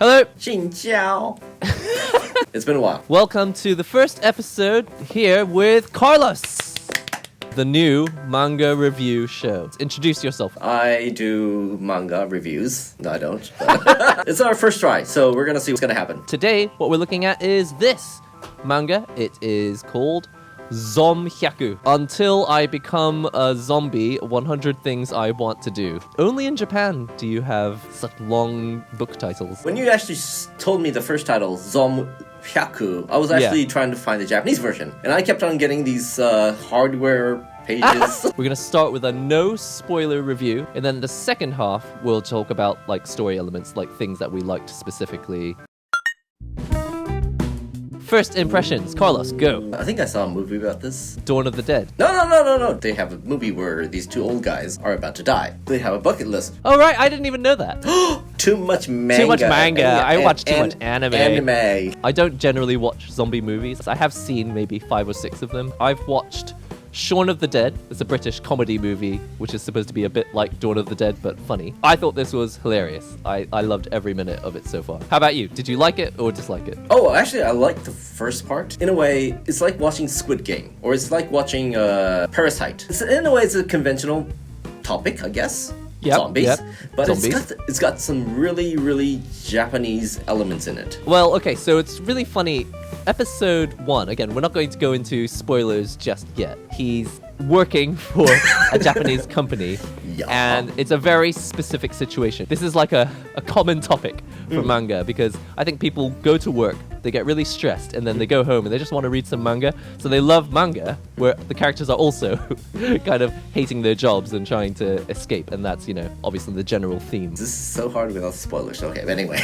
Hello! xin chào. It's been a while. Welcome to the first episode here with Carlos, the new manga review show. Introduce yourself. I do manga reviews. No, I don't. But it's our first try, so we're gonna see what's gonna happen. Today, what we're looking at is this manga. It is called Zomhyaku. Until I become a zombie, 100 things I want to do. Only in Japan do you have such long book titles. When you actually told me the first title, Zomhyaku, I was actually trying to find the Japanese version. And I kept on getting these hardware pages. We're gonna start with a no spoiler review, and then the second half we'll talk about like story elements, like things that we liked specifically. First impressions, Carlos, go. I think I saw a movie about this. Dawn of the Dead. No. They have a movie where these two old guys are about to die. They have a bucket list. Oh right, I didn't even know that. Too much manga. Too much manga. I watch too much anime. Anime. I don't generally watch zombie movies. I have seen maybe 5 or 6 of them. I've watched Shaun of the Dead. It's a British comedy movie, which is supposed to be a bit like Dawn of the Dead, but funny. I thought this was hilarious. I loved every minute of it so far. How about you? Did you like it or dislike it? Oh, actually, I like the first part. In a way, it's like watching Squid Game, or it's like watching Parasite. In a way, it's a conventional topic, I guess. Yep, Zombies. yep. But Zombies. it's got some really Japanese elements in it. Well, okay, so it's really funny. Episode 1, again, we're not going to go into spoilers just yet. He's working for a Japanese company, and it's a very specific situation. This is like a common topic for manga, because I think people go to work, they get really stressed, and then they go home and they just want to read some manga. So they love manga, where the characters are also kind of hating their jobs and trying to escape, and that's, you know, obviously the general theme. This is so hard without spoilers. Okay, but anyway.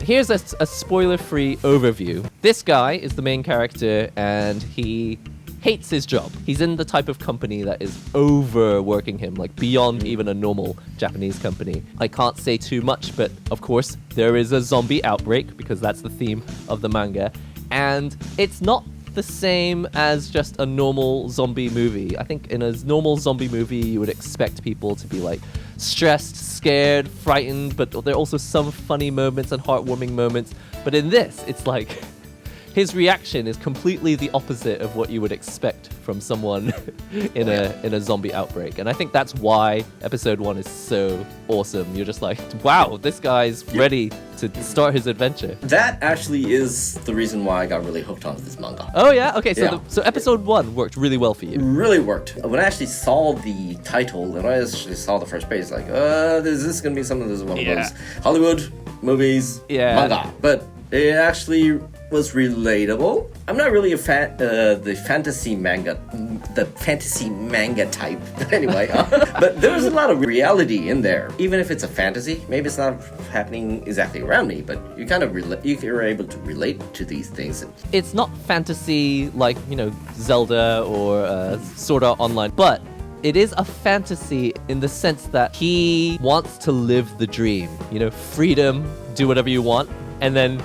Here's a spoiler-free overview. This guy is the main character, and he hates his job. He's in the type of company that is overworking him, like beyond even a normal Japanese company. I can't say too much, but of course, there is a zombie outbreak, because that's the theme of the manga. And it's not the same as just a normal zombie movie. I think in a normal zombie movie, you would expect people to be like stressed, scared, frightened, but there are also some funny moments and heartwarming moments. But in this, it's like his reaction is completely the opposite of what you would expect from someone in a zombie outbreak. And I think that's why episode 1 is so awesome. You're just like, wow, this guy's ready to start his adventure. That actually is the reason why I got really hooked onto this manga. Oh yeah? Okay, so so episode 1 worked really well for you. Really worked. When I actually saw the title, and I actually saw the first page, like, is this gonna be something that's one of those Hollywood movies, manga? But it actually was relatable. I'm not really a fan the fantasy manga type. But anyway, but there was a lot of reality in there. Even if it's a fantasy, maybe it's not happening exactly around me, but you kind of you're able to relate to these things. It's not fantasy like, you know, Zelda or Sword Art Online, but it is a fantasy in the sense that he wants to live the dream. You know, freedom, do whatever you want. And then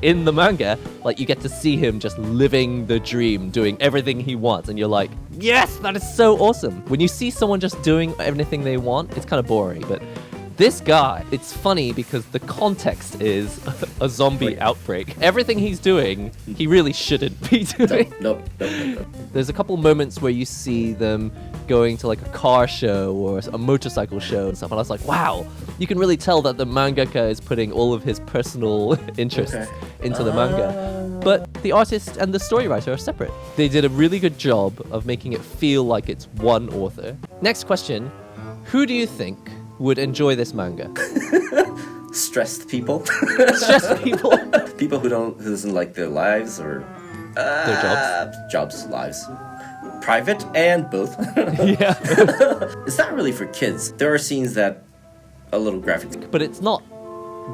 in the manga, like, you get to see him just living the dream, doing everything he wants. And you're like, yes, that is so awesome. When you see someone just doing everything they want, it's kind of boring. But this guy, it's funny because the context is a zombie outbreak. Everything he's doing, he really shouldn't be doing. No. There's a couple moments where you see them going to like a car show or a motorcycle show and stuff, and I was like, wow, you can really tell that the mangaka is putting all of his personal interests into the manga. But the artist and the story writer are separate. They did a really good job of making it feel like it's one author. Next question, who do you think would enjoy this manga? Stressed people. Stressed people? People who doesn't like their lives or their jobs. Lives. Private and both. Yeah. It's not really for kids. There are scenes that are a little graphic. But it's not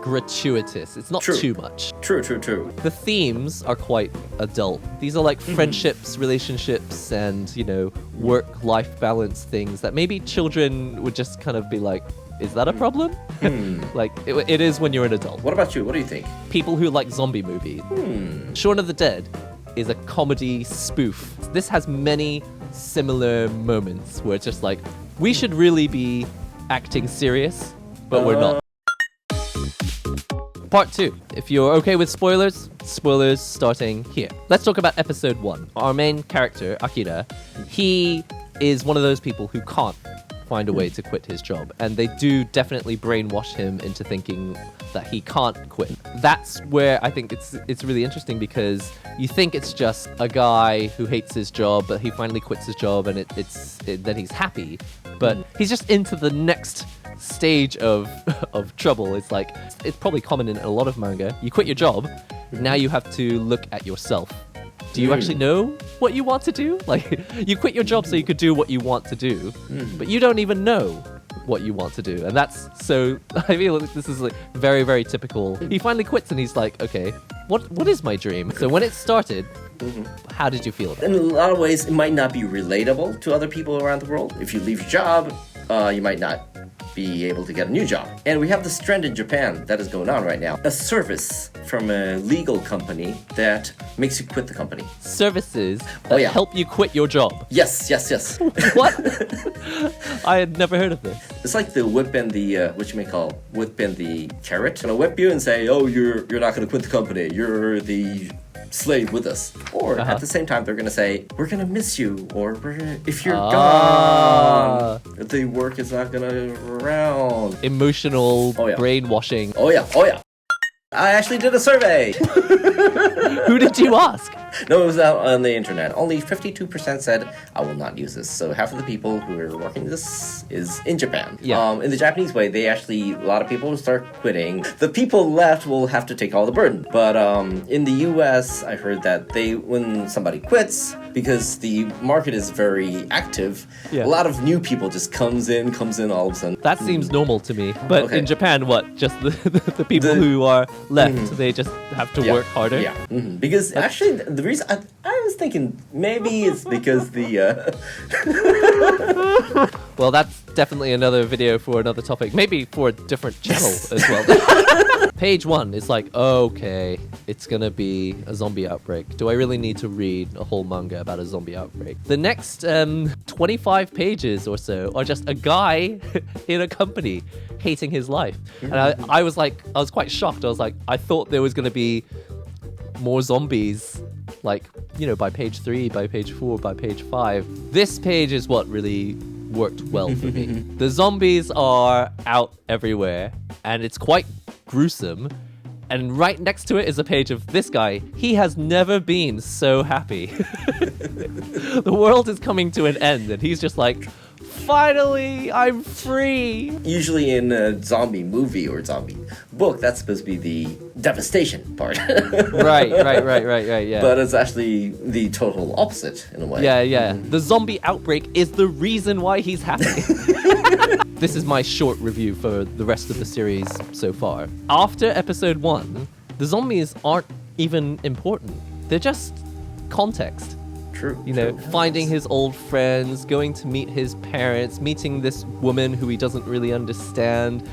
gratuitous. It's not too much. True. The themes are quite adult. These are like friendships, relationships, and, you know, work-life balance things that maybe children would just kind of be like, is that a problem? Like, it is when you're an adult. What about you? What do you think? People who like zombie movies. Shaun of the Dead is a comedy spoof. This has many similar moments where it's just like, we should really be acting serious, but we're not. Part 2. If you're okay with spoilers starting here. Let's talk about episode 1. Our main character, Akira, he is one of those people who can't find a way to quit his job, and they do definitely brainwash him into thinking that he can't quit. That's where I think it's really interesting, because you think it's just a guy who hates his job, but he finally quits his job and then he's happy, but he's just into the next stage of trouble. It's like, it's probably common in a lot of manga. You quit your job, now you have to look at yourself. Do you actually know what you want to do? Like, you quit your job so you could do what you want to do, but you don't even know what you want to do. And that's so, I feel like this is like very, very typical. He finally quits and he's like, okay, what is my dream? So when it started, how did you feel about it? In a lot of ways, it might not be relatable to other people around the world. If you leave your job, you might not be able to get a new job. And we have this trend in Japan that is going on right now. A service from a legal company that makes you quit the company. Services that help you quit your job. Yes. What? I had never heard of this. It's like the whip and the, what you may call, whip and the carrot. Gonna whip you and say, oh, you're not gonna quit the company. You're the slave with us. Or at the same time, they're gonna say, we're gonna miss you, or if you're gone, the work is not gonna around. Emotional brainwashing. Oh yeah. I actually did a survey. Who did you ask? No, it was out on the internet. Only 52% said, I will not use this. So half of the people who are working this is in Japan. Yeah. In the Japanese way, a lot of people will start quitting. The people left will have to take all the burden. But in the US, I heard that when somebody quits, because the market is very active, a lot of new people just comes in all of a sudden. That seems normal to me. But in Japan, what? Just the people who are left, they just have to work harder? Yeah. Because actually, the reason I was thinking maybe it's because the Well, that's definitely another video for another topic, maybe for a different channel as well. Page 1 is like, okay, it's gonna be a zombie outbreak. Do I really need to read a whole manga about a zombie outbreak? The next 25 pages or so are just a guy in a company hating his life. And I was quite shocked. I was like, I thought there was gonna be more zombies, like, by page 3, by page 4, by page 5. This page is what really worked well for me. The zombies are out everywhere, and it's quite gruesome. And right next to it is a page of this guy. He has never been so happy. The world is coming to an end, and he's just like, finally, I'm free. Usually in a zombie movie or zombie book, that's supposed to be the devastation part. Right, yeah. But it's actually the total opposite in a way. Yeah. The zombie outbreak is the reason why he's happy. This is my short review for the rest of the series so far. After episode 1, the zombies aren't even important. They're just context. True. Finding his old friends, going to meet his parents, meeting this woman who he doesn't really understand,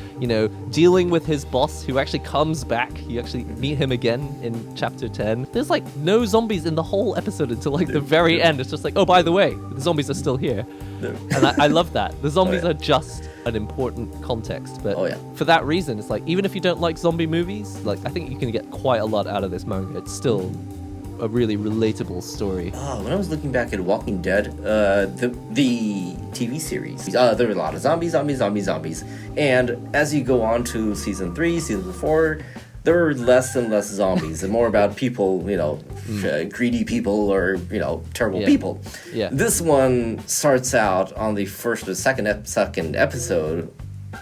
dealing with his boss who actually comes back. You actually meet him again in chapter 10. There's like no zombies in the whole episode until like the very end. It's just like, oh, by the way, the zombies are still here. And I love that. The zombies are just an important context. But for that reason, it's like, even if you don't like zombie movies, like, I think you can get quite a lot out of this manga. It's still a really relatable story. When I was looking back at Walking Dead, the TV series, there were a lot of zombies. And as you go on to season 3, season 4, there are less and less zombies and more about people, greedy people or, terrible people. Yeah. This one starts out on the first or second episode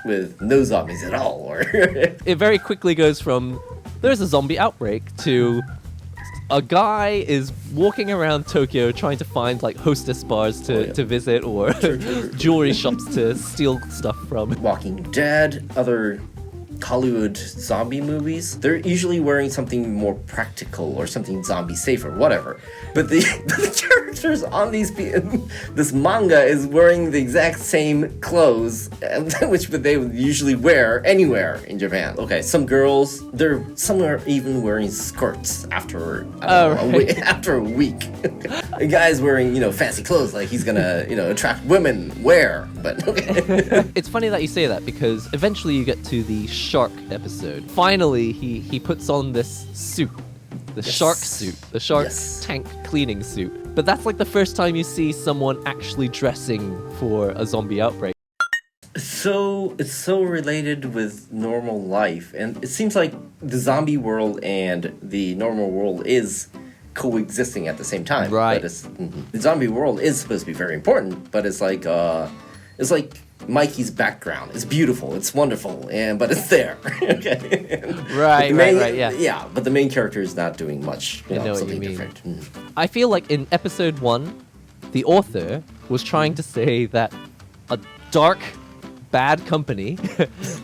with no zombies at all. Or It very quickly goes from, there's a zombie outbreak, to a guy is walking around Tokyo trying to find like hostess bars to visit, or jewelry shops to steal stuff from. Walking Dead, other Hollywood zombie movies, they're usually wearing something more practical or something zombie safe or whatever. But the characters on this manga is wearing the exact same clothes, which they would usually wear anywhere in Japan. Okay, some girls, some are even wearing skirts after after a week. A guy's wearing, fancy clothes like he's gonna, attract women. Where? But okay. It's funny that you say that because eventually you get to the shark episode. Finally, he puts on this suit. The shark suit. The shark tank cleaning suit. But that's like the first time you see someone actually dressing for a zombie outbreak. So it's so related with normal life, and it seems like the zombie world and the normal world is coexisting at the same time. Right. But the zombie world is supposed to be very important, but it's like Mikey's background. It's beautiful, it's wonderful, but it's there. Okay. Right, yeah. Yeah, but the main character is not doing much. I know something what you mean. different. I feel like in episode 1, the author was trying to say that a dark, bad company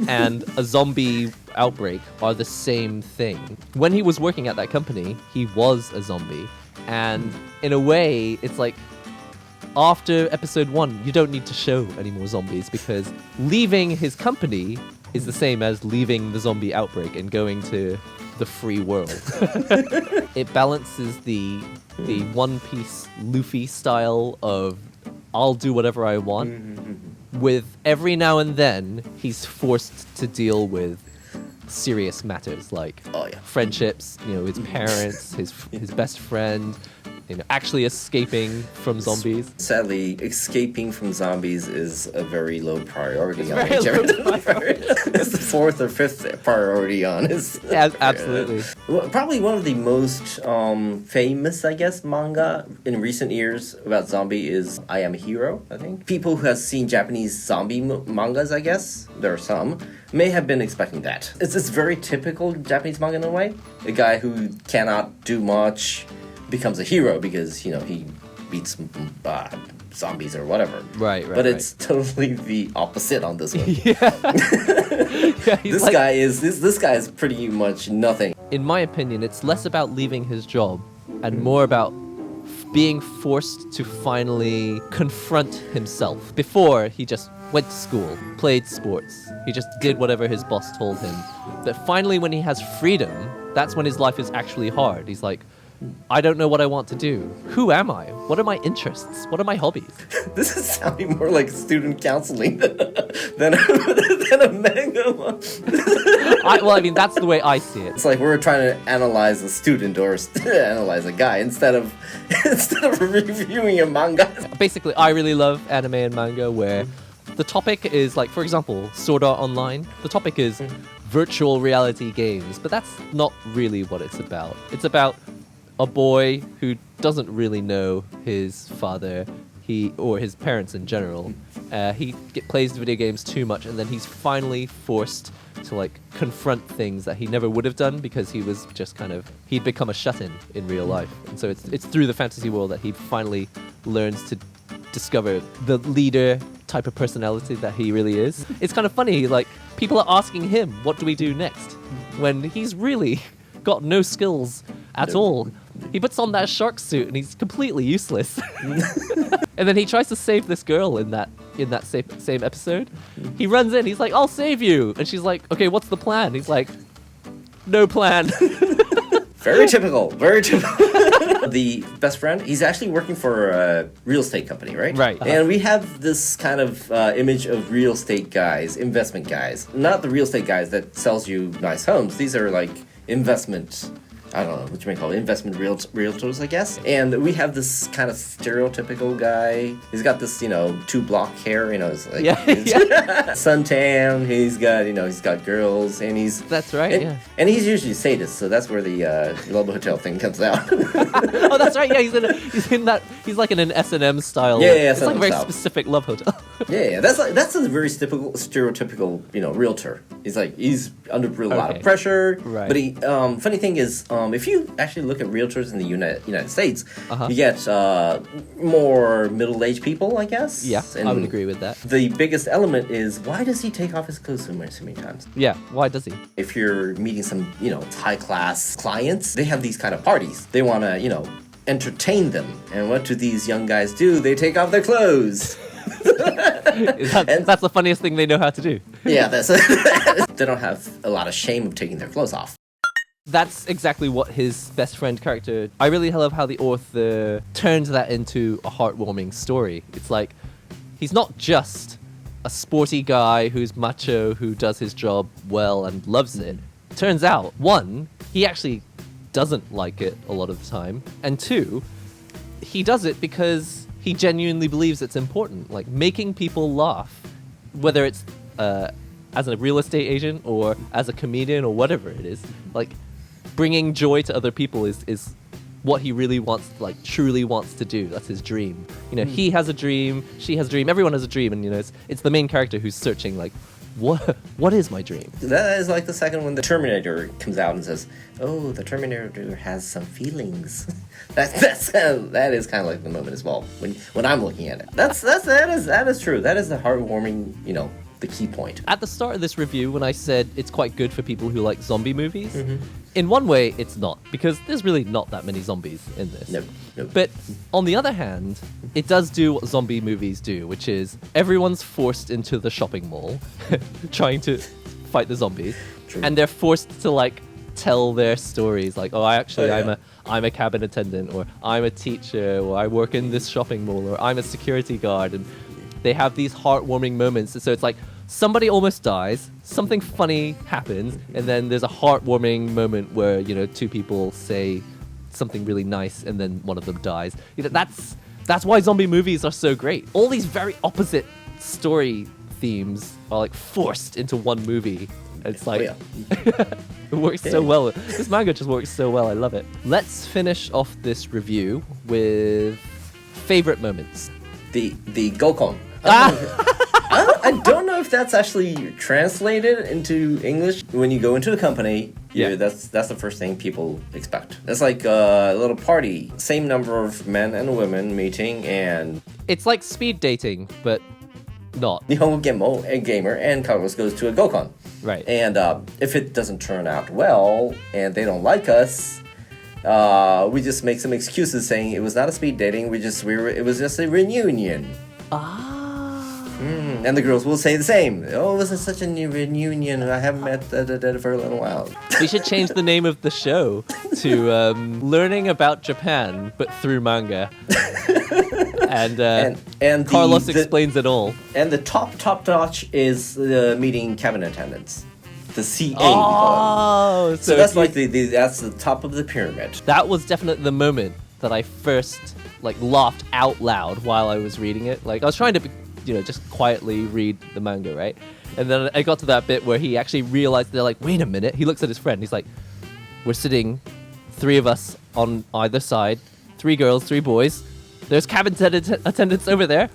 and a zombie outbreak are the same thing. When he was working at that company, he was a zombie. And in a way, it's like, after episode 1, you don't need to show any more zombies because leaving his company is the same as leaving the zombie outbreak and going to the free world. It balances the One Piece Luffy style of I'll do whatever I want with every now and then he's forced to deal with serious matters like friendships, his parents, his best friend, actually escaping from zombies. Sadly, escaping from zombies is a very low priority on very low priority. It's the 4th or 5th priority on his. Yeah, absolutely. Probably one of the most famous, I guess, manga in recent years about zombie is I Am a Hero, I think. People who have seen Japanese zombie mangas, I guess, there are some, may have been expecting that. It's very typical Japanese manga in a way. A guy who cannot do much becomes a hero because, he beats zombies or whatever. Right. But it's totally the opposite on this one. Yeah, this guy is pretty much nothing. In my opinion, it's less about leaving his job and more about being forced to finally confront himself. Before, he just went to school, played sports. He just did whatever his boss told him. But finally, when he has freedom, that's when his life is actually hard. He's like, I don't know what I want to do. Who am I? What are my interests? What are my hobbies? This is sounding more like student counseling than a manga one. That's the way I see it. It's like we're trying to analyze a student or analyze a guy instead of reviewing a manga. Basically, I really love anime and manga where the topic is like, for example, Sword Art Online. The topic is virtual reality games, but that's not really what it's about. It's about a boy who doesn't really know his father, or his parents in general. He plays video games too much, and then he's finally forced to confront things that he never would have done because he was just he'd become a shut-in in real life. And so it's through the fantasy world that he finally learns to discover the leader type of personality that he really is. It's kind of funny, people are asking him, what do we do next? When he's really got no skills at all. He puts on that shark suit and he's completely useless. And then he tries to save this girl in that same episode. He runs in, he's like, I'll save you. And she's like, okay, what's the plan? He's like, no plan. Very typical. The best friend, he's actually working for a real estate company, right? Right. And we have this kind of image of real estate guys, investment guys. Not the real estate guys that sells you nice homes. These are investment, I don't know what you may call it, investment realtors, I guess. And we have this kind of stereotypical guy. He's got this, 2-block hair, it's like suntan. He's got girls, and that's right, yeah. And he's usually sadist, so that's where the Global Hotel thing comes out. Oh, that's right, yeah. He's like in an S&M style. Yeah, it's like a very specific love hotel. Yeah, that's a very stereotypical, realtor. He's under a lot of pressure. Right. But funny thing is, if you actually look at realtors in the United States, you get more middle-aged people, I guess. Yeah, and I would agree with that. The biggest element is, why does he take off his clothes so many times? Yeah, why does he? If you're meeting some, high-class clients, they have these kind of parties. They want to, entertain them. And what do these young guys do? They take off their clothes. That's the funniest thing they know how to do. Yeah, they don't have a lot of shame of taking their clothes off. That's exactly what his best friend character... I really love how the author turns that into a heartwarming story. It's like, he's not just a sporty guy who's macho, who does his job well and loves it. Turns out, one, he actually doesn't like it a lot of the time. And two, he does it because he genuinely believes it's important. Like, making people laugh, whether it's as a real estate agent or as a comedian or whatever it is, like, bringing joy to other people is what he really wants, like, truly wants to do. That's his dream. You know, he has a dream, she has a dream, everyone has a dream, and, you know, it's the main character who's searching, like, what is my dream? That is like the second when the Terminator comes out and says, "Oh, the Terminator has some feelings." that is kind of like the moment as well when I'm looking at it. That is true. That is the heartwarming, you know, the key point. At the start of this review, when I said it's quite good for people who like zombie movies, in one way it's not, because there's really not that many zombies in this. Nope. But on the other hand, it does do what zombie movies do, which is everyone's forced into the shopping mall trying to fight the zombies. True. And they're forced to like tell their stories, like, oh, I'm a cabin attendant, or I'm a teacher, or I work in this shopping mall, or I'm a security guard, and they have these heartwarming moments. So it's like somebody almost dies, something funny happens, and then there's a heartwarming moment where, you know, two people say something really nice and then one of them dies. You know, that's why zombie movies are so great. All these very opposite story themes are like forced into one movie. It's like it works so well. This manga just works so well. I love it. Let's finish off this review with favorite moments. The Gokon. I don't know if that's actually translated into English. When you go into a company, that's the first thing people expect. It's like a little party, same number of men and women meeting, and it's like speed dating, but not. NihongoGamer and Carlos goes to a Gokon, right? And if it doesn't turn out well and they don't like us, we just make some excuses saying it was not a speed dating. It was just a reunion. And the girls will say the same. Oh, this is such a new reunion. I haven't met for a little while. We should change the name of the show to Learning About Japan, but through manga. And Carlos explains it all. And the top notch is meeting cabin attendants. The CA. Oh, so that's like that's the top of the pyramid. That was definitely the moment that I first like laughed out loud while I was reading it. Like I was trying to, you know, just quietly read the manga, right? And then I got to that bit where he actually realized, they're like, wait a minute. He looks at his friend. He's like, we're sitting, three of us on either side, 3 girls, 3 boys. There's cabin attendants over there.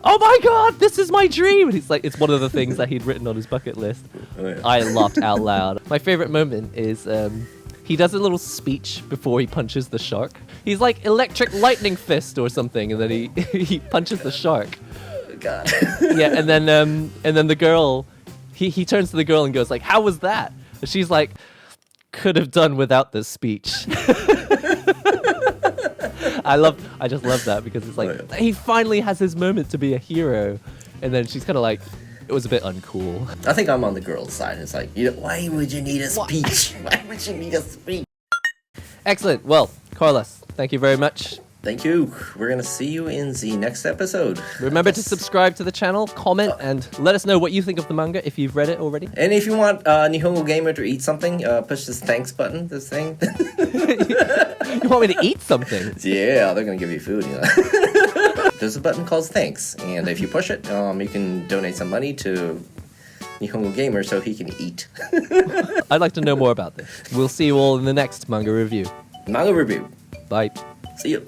Oh my God, this is my dream. And he's like, it's one of the things that he'd written on his bucket list. Oh, yeah. I laughed out loud. My favorite moment is he does a little speech before he punches the shark. He's like electric lightning fist or something, and then he punches the shark. God. Yeah, and then the girl, he turns to the girl and goes like, how was that? And she's like, could have done without this speech. I just love that because it's like he finally has his moment to be a hero, and then she's kind of like, it was a bit uncool. I think I'm on the girl's side. It's like, why would you need a speech? Why would you need a speech? Excellent. Well, Carlos, thank you very much. Thank you. We're going to see you in the next episode. Remember to subscribe to the channel, comment, and let us know what you think of the manga if you've read it already. And if you want NihongoGamer to eat something, push this thanks button, this thing. You want me to eat something? Yeah, they're going to give you food, you know. There's a button called thanks, and if you push it, you can donate some money to NihongoGamer so he can eat. I'd like to know more about this. We'll see you all in the next manga review. Manga review. Bye. See you.